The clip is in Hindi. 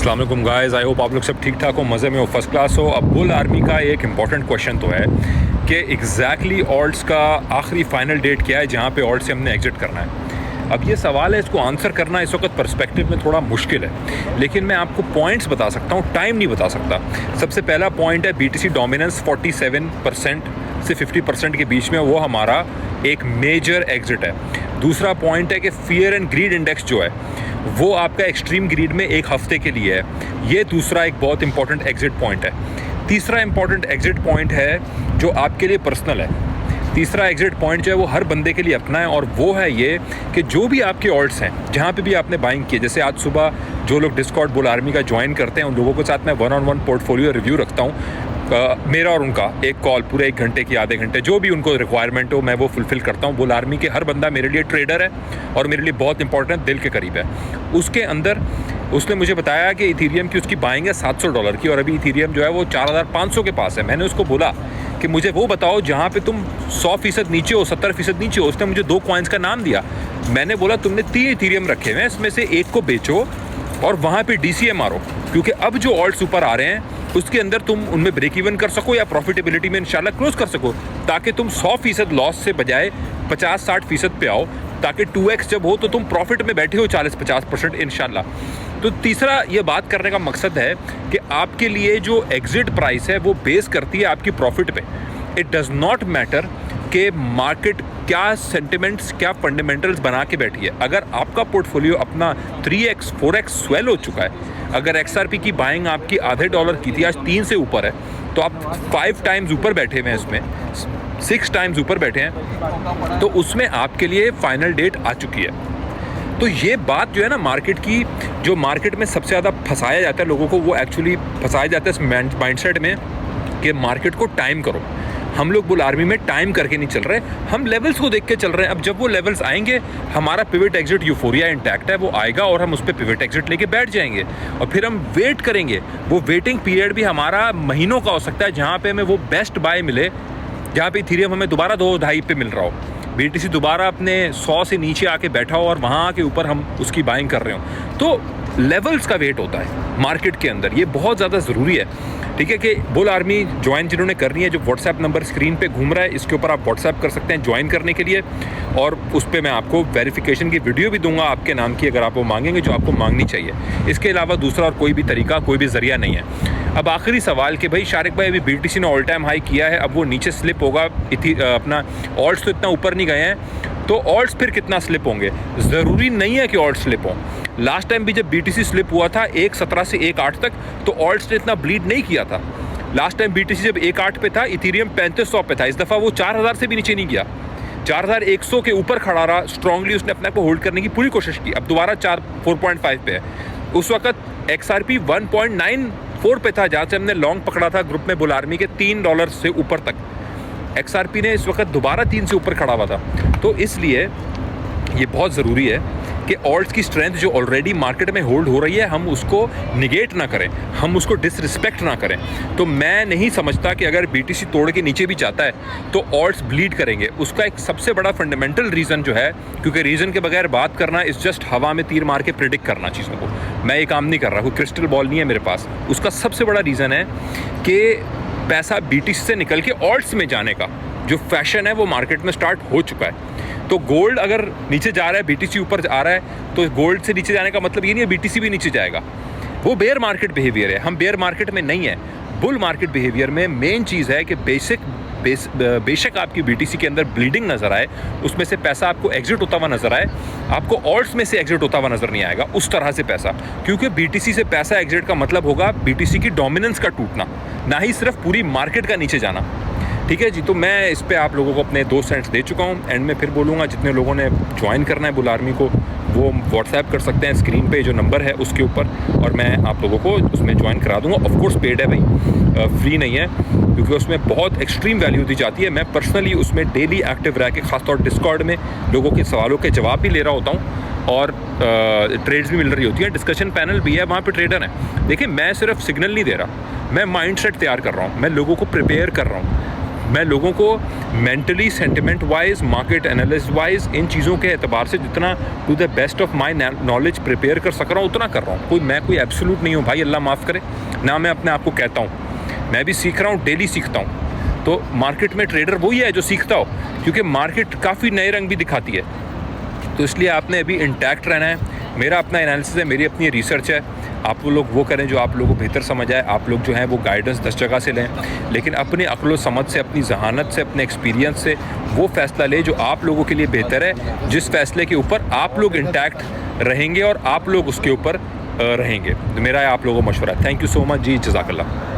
अस्सलाम वालेकुम गाइस, आई होप आप लोग सब ठीक ठाक हो, मज़े में हो, फर्स्ट क्लास हो। अब बुल आर्मी का एक इम्पॉर्टेंट क्वेश्चन तो है कि एग्जैक्टली ऑल्ट्स का आखिरी फाइनल डेट क्या है जहाँ पे ऑल्ट से हमने एग्जिट करना है। अब ये सवाल है, इसको आंसर करना इस वक्त पर्सपेक्टिव में थोड़ा मुश्किल है, लेकिन मैं आपको पॉइंट्स बता सकता हूँ, टाइम नहीं बता सकता। सबसे पहला पॉइंट है BTC डोमिनेंस 47% से 50% के बीच में, वो हमारा एक मेजर एग्जिट है। दूसरा पॉइंट है कि फियर एंड ग्रीड इंडेक्स जो है वो आपका एक्सट्रीम ग्रीड में एक हफ्ते के लिए है। ये दूसरा एक बहुत इंपॉर्टेंट एग्जिट पॉइंट है। तीसरा इंपॉर्टेंट एग्जिट पॉइंट है जो आपके लिए पर्सनल है। तीसरा एग्जिट पॉइंट जो है वो हर बंदे के लिए अपना है, और वो है ये कि जो भी आपके ऑल्ट्स हैं जहाँ पे भी आपने बाइंग की, जैसे आज सुबह जो लोग डिस्कॉर्ड बुल आर्मी का ज्वाइन करते हैं उन लोगों के साथ मैं 1-on-1 पोर्टफोलियो रिव्यू रखता हूँ। मेरा और उनका एक कॉल पूरे 1 घंटे की, आधे घंटे, जो भी उनको रिक्वायरमेंट हो मैं वो फुलफ़िल करता हूँ। बुल आर्मी के हर बंदा मेरे लिए ट्रेडर है और मेरे लिए बहुत इंपॉर्टेंट, दिल के करीब है। उसके अंदर उसने मुझे बताया कि इथीरियम की उसकी बाइंग है $700 की, और अभी इथीरियम जो है वो 4500 के पास है। मैंने उसको बोला कि मुझे वो बताओ जहाँ पे तुम 100% नीचे हो, 70% नीचे हो। उसने मुझे 2 कॉइन्स का नाम दिया। मैंने बोला तुमने 3 इथीरियम रखे हुए हैं, इसमें से एक को बेचो और वहाँ पे DCA मारो, क्योंकि अब जो ऑल्ट्स ऊपर आ रहे हैं उसके अंदर तुम उनमें ब्रेक इवन कर सको या प्रॉफिटेबिलिटी में इंशाल्लाह क्लोज कर सको, ताकि तुम 100% लॉस से बजाय 50-60% पे आओ, ताकि 2x जब हो तो तुम प्रॉफिट में बैठे हो 40-50% इंशाल्लाह। तो तीसरा ये बात करने का मकसद है कि आपके लिए जो एग्जिट प्राइस है वो बेस करती है आपकी प्रॉफिट पे। इट डज़ नॉट मैटर कि मार्केट क्या सेंटिमेंट्स, क्या फंडामेंटल्स बना के बैठी है। अगर आपका पोर्टफोलियो अपना 3x 4x स्वेल हो चुका है, अगर XRP की बाइंग आपकी आधे डॉलर की थी, आज 3 से ऊपर है, तो आप 5 टाइम्स ऊपर बैठे हुए हैं, इसमें 6 टाइम्स ऊपर बैठे हैं, तो उसमें आपके लिए फाइनल डेट आ चुकी है। तो ये बात जो है ना मार्केट की, जो मार्केट में सबसे ज़्यादा फंसाया जाता है लोगों को, वो एक्चुअली फंसाया जाता है इस माइंडसेट में कि मार्केट को टाइम करो। हम लोग बुल आर्मी में टाइम करके नहीं चल रहे, हम लेवल्स को देख के चल रहे हैं। अब जब वो लेवल्स आएंगे, हमारा पिवट एग्जिट यूफोरिया इंटैक्ट है, वो आएगा और हम उस पर पिवट एग्जिट लेके बैठ जाएंगे और फिर हम वेट करेंगे। वो वेटिंग पीरियड भी हमारा महीनों का हो सकता है, जहाँ पे हमें वो बेस्ट बाय मिले, जहाँ पे इथीरियम हमें दोबारा 2-2.5 पे मिल रहा हो, BTC दोबारा अपने 100 से नीचे आके बैठा हो और वहाँ के ऊपर हम उसकी बाइंग कर रहे हो। तो लेवल्स का वेट होता है मार्केट के अंदर, ये बहुत ज़्यादा ज़रूरी है। ठीक है कि बुल आर्मी ज्वाइन जिन्होंने करनी है, जो व्हाट्सएप नंबर स्क्रीन पे घूम रहा है, इसके ऊपर आप व्हाट्सएप कर सकते हैं ज्वाइन करने के लिए, और उस पर मैं आपको वेरिफिकेशन की वीडियो भी दूंगा आपके नाम की, अगर आप वो मांगेंगे, जो आपको मांगनी चाहिए। इसके अलावा दूसरा और कोई भी तरीका, कोई भी ज़रिया नहीं है। अब आखिरी सवाल कि भाई शारिक भाई, अभी BTC ने ऑल टाइम हाई किया है, अब वो नीचे स्लिप होगा, अपना ऑल्ट्स तो इतना ऊपर नहीं गए हैं, तो ऑल्ट्स फिर कितना स्लिप होंगे? ज़रूरी नहीं है कि ऑल्ट स्लिप हों। लास्ट टाइम भी जब BTC स्लिप हुआ था 1.17 से 1.8 तक, तो ऑल्ट्स ने इतना ब्लीड नहीं किया था। लास्ट टाइम BTC जब 1.8 पे था, इथीरियम 3500 पे था, इस दफ़ा वो 4000 से भी नीचे नहीं गया, 4100 के ऊपर खड़ा रहा। स्ट्रांगली उसने अपने को होल्ड करने की पूरी कोशिश की। अब दोबारा 4.5 पे है। उस वक्त XRP 1.94 पे था, जहाँ से हमने लॉन्ग पकड़ा था ग्रुप में बुल आर्मी के $3 से ऊपर तक। XRP ने इस वक्त दोबारा 3 से ऊपर खड़ा हुआ था। तो इसलिए ये बहुत ज़रूरी है कि ऑल्ट्स की स्ट्रेंथ जो ऑलरेडी मार्केट में होल्ड हो रही है, हम उसको निगेट ना करें, हम उसको डिसरिस्पेक्ट ना करें। तो मैं नहीं समझता कि अगर BTC तोड़ के नीचे भी जाता है तो ऑल्ट्स ब्लीड करेंगे। उसका एक सबसे बड़ा फंडामेंटल रीज़न जो है, क्योंकि रीज़न के बगैर बात करना इज़ जस्ट हवा में तीर मार के प्रिडिक्ट करना चीज़ों को, मैं ये काम नहीं कर रहा, कोई क्रिस्टल बॉल नहीं है मेरे पास। उसका सबसे बड़ा रीज़न है कि पैसा BTC से निकल के ऑल्ट्स में जाने का जो फैशन है वो मार्केट में स्टार्ट हो चुका है। तो गोल्ड अगर नीचे जा रहा है, BTC ऊपर आ रहा है, तो गोल्ड से नीचे जाने का मतलब ये नहीं है BTC भी नीचे जाएगा। वो बेयर मार्केट बिहेवियर है, हम बेयर मार्केट में नहीं है। बुल मार्केट बिहेवियर में मेन चीज़ है कि बेशक आपकी BTC के अंदर ब्लीडिंग नज़र आए, उसमें से पैसा आपको एग्जिट होता हुआ नज़र आए, आपको ऑल्ट्स में से एग्जिट होता हुआ नज़र नहीं आएगा उस तरह से पैसा, क्योंकि BTC से पैसा एग्जिट का मतलब होगा BTC की डोमिनेंस का टूटना, ना ही सिर्फ पूरी मार्केट का नीचे जाना। ठीक है जी, तो मैं इस पे आप लोगों को अपने 2 सेंट्स दे चुका हूँ। एंड में फिर बोलूँगा, जितने लोगों ने ज्वाइन करना है बुल आर्मी को, वो व्हाट्सएप कर सकते हैं, स्क्रीन पे जो नंबर है उसके ऊपर, और मैं आप लोगों को उसमें ज्वाइन करा दूँगा। ऑफ कोर्स पेड है भाई, फ्री नहीं है, क्योंकि उसमें बहुत एक्सट्रीम वैल्यू दी जाती है। मैं पर्सनली उसमें डेली एक्टिव रह के, खासतौर डिस्कॉर्ड में लोगों के सवालों के जवाब भी ले रहा होता हूँ, और ट्रेड्स भी मिल रही होती हैं, डिस्कशन पैनल भी है, वहाँ पे ट्रेडर हैं। देखिए, मैं सिर्फ सिग्नल नहीं दे रहा, मैं माइंडसेट तैयार कर रहा हूँ, मैं लोगों को प्रिपेयर कर रहा हूँ। मैं लोगों को mentally, sentiment wise, market analyst wise, इन चीज़ों के एतबार से जितना to the best of my knowledge prepare कर सक रहा हूँ उतना कर रहा हूँ। मैं कोई एब्सोल्यूट नहीं हूँ भाई, अल्लाह माफ़ करे। ना मैं अपने आप को कहता हूँ, मैं भी सीख रहा हूँ, डेली सीखता हूँ। तो मार्केट में ट्रेडर वही है जो सीखता हो, क्योंकि मार्केट काफ़ी नए रंग भी दिखाती है। तो इसलिए आपने अभी इंटैक्ट रहना है। मेरा अपना एनालिसिस है, मेरी अपनी रिसर्च है। आप लोग वो करें जो आप लोगों को बेहतर समझ आए। आप लोग जो हैं वो गाइडेंस 10 जगह से लें, लेकिन अपनी अक्ल समझ से, अपनी जहानत से, अपने एक्सपीरियंस से वो फ़ैसला लें जो आप लोगों के लिए बेहतर है, जिस फ़ैसले के ऊपर आप लोग इंटैक्ट रहेंगे और आप लोग उसके ऊपर रहेंगे। तो मेरा आप लोगों को मशवरा है। थैंक यू सो मच जी, जज़ाकल्लाह।